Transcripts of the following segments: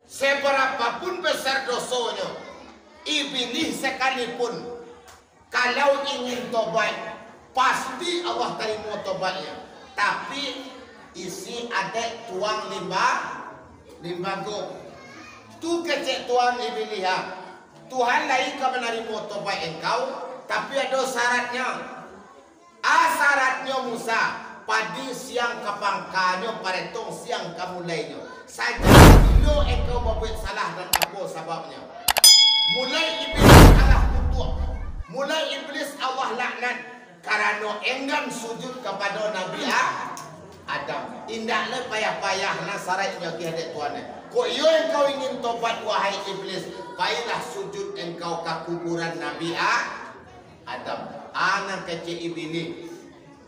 seberapapun besar dosanya, iblis sekalipun, kalau ingin tobat, pasti Allah terima tobatnya. Tapi isi adek tuang lima gong. Tu kecek tuang iblis ha. Tuhan lain kau menerima tobat engkau, tapi ada syaratnya. Syaratnya Musa, padi siang kapangkanyo, paretong siang kamulainya. Saja bila engkau membuat salah dan apa sebabnya. Mulai iblis salah kutuk. Mulai iblis Allah laknat kerana enggan sujud kepada Nabi Adam. Indahlah payah-payah syaratnya kehadap Tuhan. Kok yo engkau ingin tobat wahai iblis, baiklah sujud engkau ke kuburan Nabi Adam. Anak kecil iblis.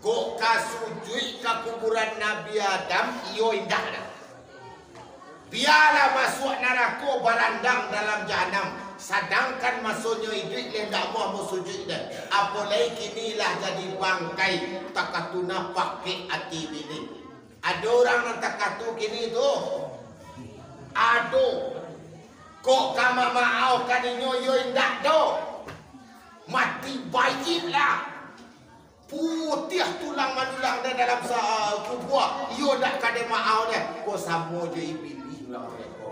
Kok ka sujud ke kuburan Nabi Adam, iyo indah dah. Biarlah masuk neraka barandang dalam jahanam. Sedangkan masuknya hidup dia tak mau sujud dah. Apalagi kinilah jadi bangkai takatuna pakai hati bini. Ada orang yang takatu kini tu. Aduh. Kok kama maau kaninyo yo indah do. Mati bayi lah. Putih tulang manulang dia dalam kubur. Yo nak kade maau dia. Kok sama je iblis lah mereka.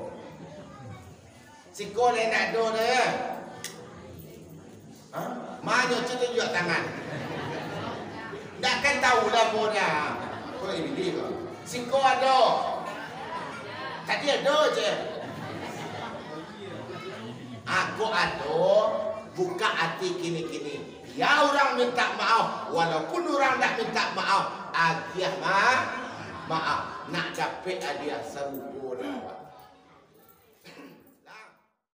Siko le nak do dia. Ha? Mana cerita juga tangan. Takkan tahu lah boda. Kau iblis ke? Siko ada. Tadi ada je. Aku ada. Buka hati kini-kini. Ya orang minta maaf. Walaupun orang tak minta maaf. Agiah maaf. Nak dapat hadiah serupa.